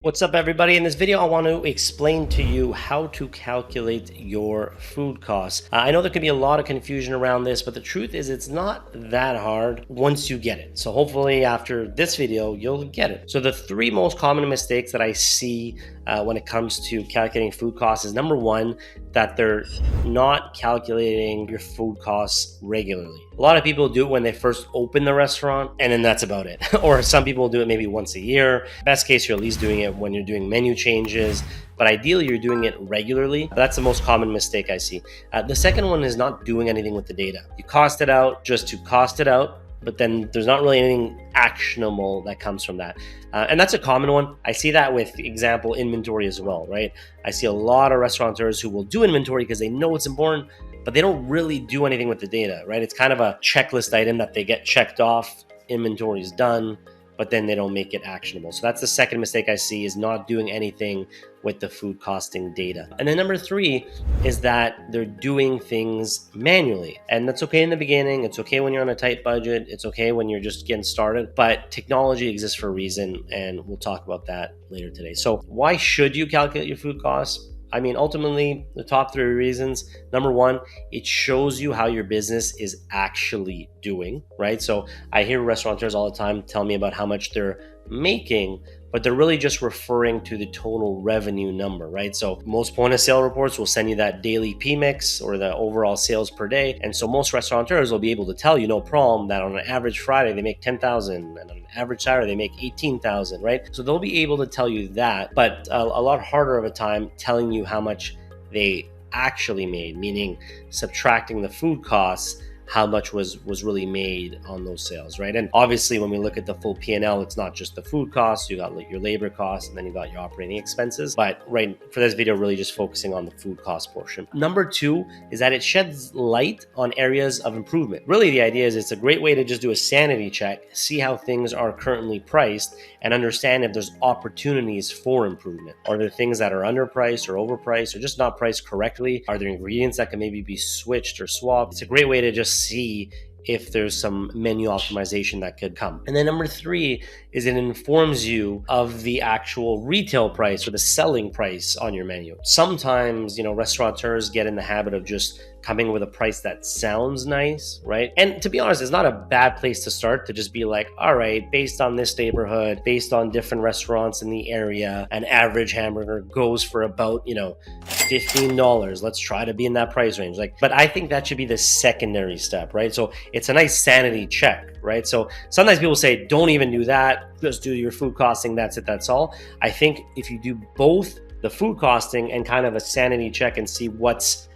What's up, everybody? In this video, I want to explain to you how to calculate your food costs. I know there can be a lot of confusion around this, but the truth is it's not that hard once you get it. So hopefully after this video, you'll get it. So the three most common mistakes that I see when it comes to calculating food costs is number one, that they're not calculating your food costs regularly. A lot of people do it when they first open the restaurant, and then that's about it. Or some people do it maybe once a year. Best case, you're at least doing it when you're doing menu changes, but ideally you're doing it regularly. That's the most common mistake I see. The second one is not doing anything with the data. You cost it out just to cost it out, but then there's not really anything actionable that comes from that. And that's a common one. I see that with, example, inventory as well, right? I see a lot of restaurateurs who will do inventory because they know it's important, but they don't really do anything with the data, right? It's kind of a checklist item that they get checked off, inventory is done, but then they don't make it actionable. So that's the second mistake I see, is not doing anything with the food costing data. And then number three is that they're doing things manually. And that's okay in the beginning. It's okay when you're on a tight budget. It's okay when you're just getting started, but technology exists for a reason, and we'll talk about that later today. So why should you calculate your food costs? I mean, ultimately, the top three reasons. Number one, it shows you how your business is actually doing, right? So I hear restaurateurs all the time tell me about how much they're making, but they're really just referring to the total revenue number, right? So most point of sale reports will send you that daily PMIX or the overall sales per day. And so most restaurateurs will be able to tell you, no problem, that on an average Friday, they make 10,000, and on an average Saturday, they make 18,000, right? So they'll be able to tell you that, but a lot harder of a time telling you how much they actually made, meaning subtracting the food costs, how much was really made on those sales, right? And obviously, when we look at the full P&L, it's not just the food costs. You got your labor costs, and then you got your operating expenses. But right, for this video, really just focusing on the food cost portion. Number two is that it sheds light on areas of improvement. Really, the idea is it's a great way to just do a sanity check, see how things are currently priced, and understand if there's opportunities for improvement. Are there things that are underpriced or overpriced or just not priced correctly? Are there ingredients that can maybe be switched or swapped? It's a great way to just see if there's some menu optimization that could come. And then number three is it informs you of the actual retail price or the selling price on your menu. Sometimes, restaurateurs get in the habit of just coming with a price that sounds nice, right? And to be honest, it's not a bad place to start, to just be like, all right, based on this neighborhood, based on different restaurants in the area, an average hamburger goes for about, $15. Let's try to be in that price range. But I think that should be the secondary step, right? So it's a nice sanity check, right? So sometimes people say, don't even do that, just do your food costing, that's it, that's all. I think if you do both the food costing and kind of a sanity check and see what's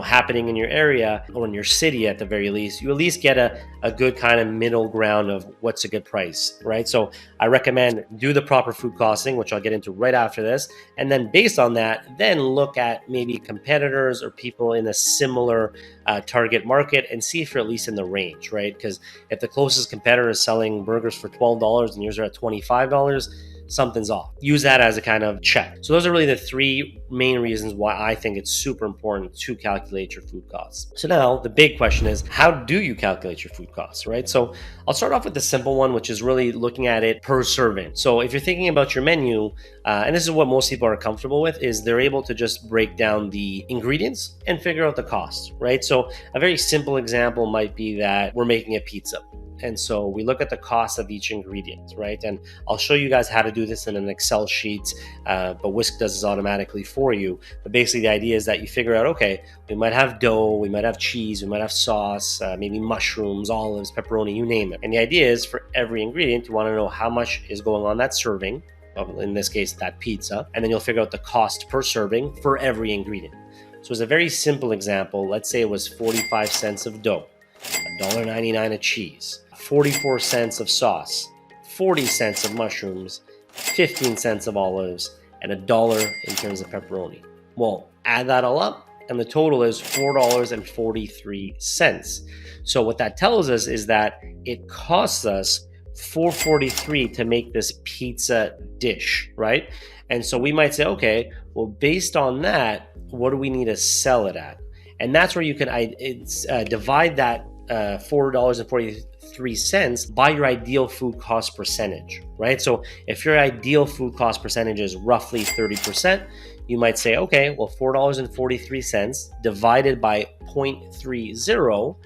happening in your area or in your city at the very least, you at least get a good kind of middle ground of what's a good price, right? So I recommend do the proper food costing, which I'll get into right after this. And then based on that, then look at maybe competitors or people in a similar target market and see if you're at least in the range, right? Because if the closest competitor is selling burgers for $12 and yours are at $25, something's off. Use that as a kind of check. So those are really the three main reasons why I think it's super important to calculate your food costs. So now the big question is, how do you calculate your food costs, right? So I'll start off with the simple one, which is really looking at it per serving. So if you're thinking about your menu, and this is what most people are comfortable with, is they're able to just break down the ingredients and figure out the cost, right? So a very simple example might be that we're making a pizza. And so we look at the cost of each ingredient, right? And I'll show you guys how to do this in an Excel sheet, but WISK does this automatically for you. But basically the idea is that you figure out, okay, we might have dough, we might have cheese, we might have sauce, maybe mushrooms, olives, pepperoni, you name it. And the idea is for every ingredient, you want to know how much is going on that serving, in this case, that pizza, and then you'll figure out the cost per serving for every ingredient. So as a very simple example, let's say it was 45 cents of dough, $1.99 of cheese, 44 cents of sauce, 40 cents of mushrooms, 15 cents of olives, and $1 in terms of pepperoni. Well, add that all up, and the total is $4.43. So what that tells us is that it costs us $4.43 to make this pizza dish, right? And so we might say, okay, well, based on that, what do we need to sell it at? And that's where you can divide that $4.43 by your ideal food cost percentage, right? So if your ideal food cost percentage is roughly 30%, you might say, okay, well, $4.43 divided by 0.30,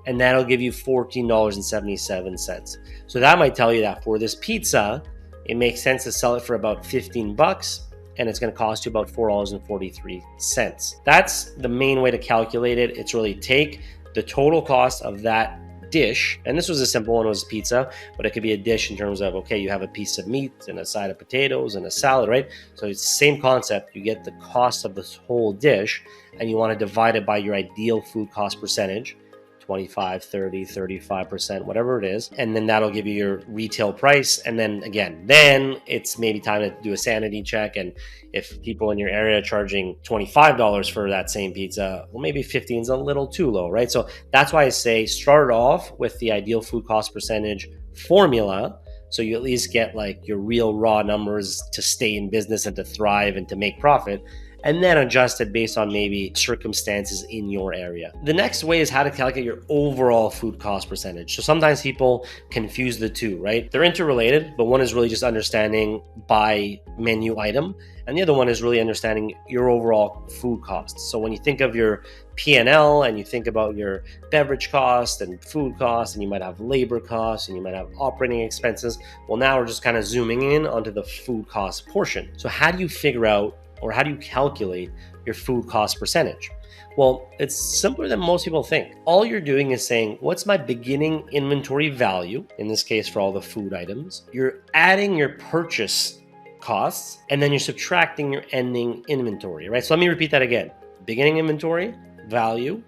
and that'll give you $14.77. So that might tell you that for this pizza, it makes sense to sell it for about 15 bucks, and it's going to cost you about $4.43. That's the main way to calculate it. It's really take the total cost of that dish, and this was a simple one, it was pizza, but it could be a dish in terms of, okay, you have a piece of meat and a side of potatoes and a salad, right? So it's the same concept. You get the cost of this whole dish, and you want to divide it by your ideal food cost percentage, 25, 30, 35%, whatever it is. And then that'll give you your retail price. And then again, then it's maybe time to do a sanity check. And if people in your area are charging $25 for that same pizza, well, maybe 15 is a little too low, right? So that's why I say start off with the ideal food cost percentage formula. So you at least get like your real raw numbers to stay in business and to thrive and to make profit, and then adjust it based on maybe circumstances in your area. The next way is how to calculate your overall food cost percentage. So sometimes people confuse the two, right? They're interrelated, but one is really just understanding by menu item, and the other one is really understanding your overall food costs. So when you think of your P&L and you think about your beverage cost and food costs, and you might have labor costs and you might have operating expenses, well, now we're just kind of zooming in onto the food cost portion. So how do you figure out, or how do you calculate your food cost percentage? Well, it's simpler than most people think. All you're doing is saying, what's my beginning inventory value? In this case, for all the food items. You're adding your purchase costs, and then you're subtracting your ending inventory, right? So let me repeat that again. Beginning inventory value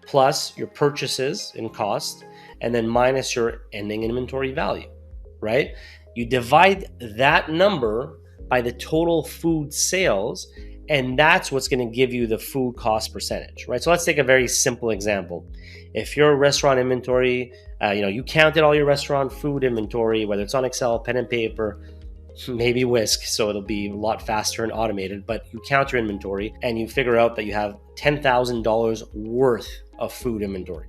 plus your purchases in cost, and then minus your ending inventory value, right? You divide that number by the total food sales, and that's what's going to give you the food cost percentage, right? So let's take a very simple example. If your restaurant inventory, you counted all your restaurant food inventory, whether it's on Excel, pen and paper, maybe WISK, so it'll be a lot faster and automated, but you count your inventory and you figure out that you have $10,000 worth of food inventory.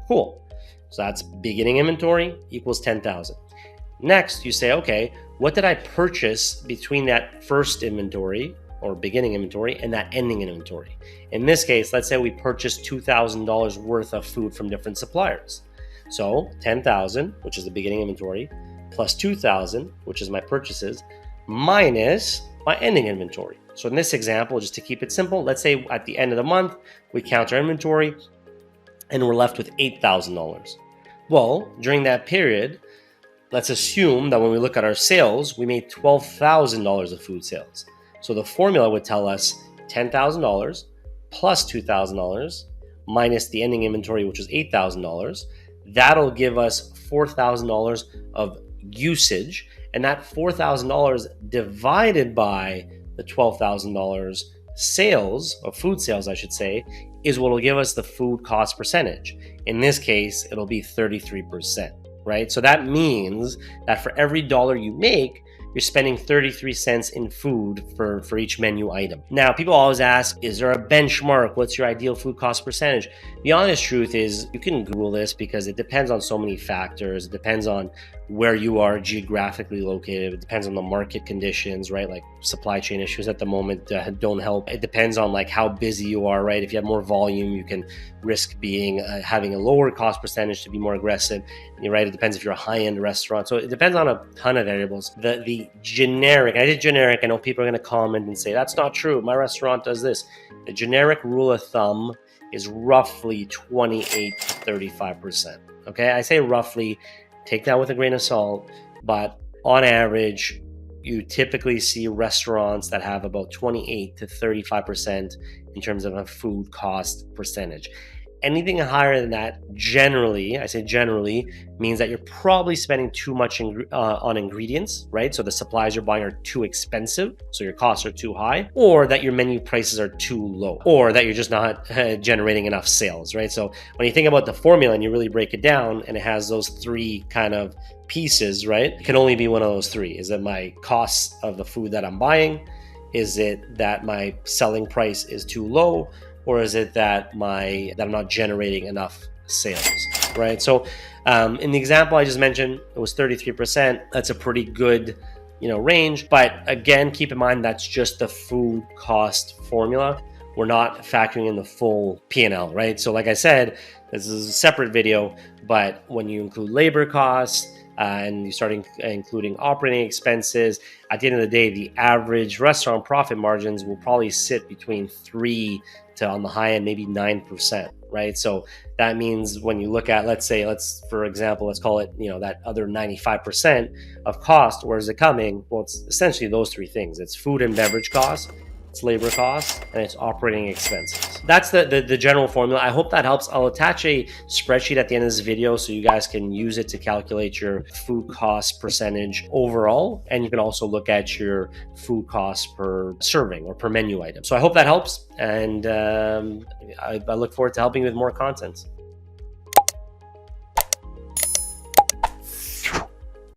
Cool. So that's beginning inventory equals 10,000. Next, you say, okay, what did I purchase between that first inventory or beginning inventory and that ending inventory? In this case, let's say we purchased $2,000 worth of food from different suppliers. So 10,000, which is the beginning inventory, plus 2,000, which is my purchases, minus my ending inventory. So in this example, just to keep it simple, let's say at the end of the month, we count our inventory and we're left with $8,000. Well, during that period, let's assume that when we look at our sales, we made $12,000 of food sales. So the formula would tell us $10,000 plus $2,000 minus the ending inventory, which was $8,000. That'll give us $4,000 of usage. And that $4,000 divided by the $12,000 sales, or food sales, I should say, is what will give us the food cost percentage. In this case, it'll be 33%. Right? So that means that for every dollar you make, you're spending 33 cents in food for each menu item. Now, people always ask, is there a benchmark? What's your ideal food cost percentage? The honest truth is you can Google this because it depends on so many factors. It depends on where you are geographically located. It depends on the market conditions, right? Like supply chain issues at the moment don't help. It depends on like how busy you are, right? If you have more volume, you can risk being having a lower cost percentage to be more aggressive. You're right. It depends if you're a high-end restaurant. So it depends on a ton of variables. The generic, I did generic. I know people are going to comment and say, that's not true. My restaurant does this. The generic rule of thumb is roughly 28 to 35%. Okay. I say roughly. Take that with a grain of salt, but on average, you typically see restaurants that have about 28 to 35% in terms of a food cost percentage. Anything higher than that, generally, I say generally, means that you're probably spending too much on ingredients, right? So the supplies you're buying are too expensive, so your costs are too high, or that your menu prices are too low, or that you're just not generating enough sales, right? So when you think about the formula and you really break it down, and it has those three kind of pieces, right? It can only be one of those three. Is it my costs of the food that I'm buying? Is it that my selling price is too low? Or is it that I'm not generating enough sales? right? So in the example I just mentioned, it was 33%. That's a pretty good, range. But again, keep in mind that's just the food cost formula. We're not factoring in the full P&L, right? So like I said, this is a separate video, but when you include labor costs and you start including operating expenses, at the end of the day, the average restaurant profit margins will probably sit between 3 to, on the high end, maybe 9%, right? So that means when you look at, for example, let's call it, that other 95% of cost, where is it coming? Well, it's essentially those three things. It's food and beverage costs, it's labor costs, and it's operating expenses. That's the general formula. I hope that helps. I'll attach a spreadsheet at the end of this video so you guys can use it to calculate your food cost percentage overall. And you can also look at your food cost per serving or per menu item. So I hope that helps. And I look forward to helping you with more content.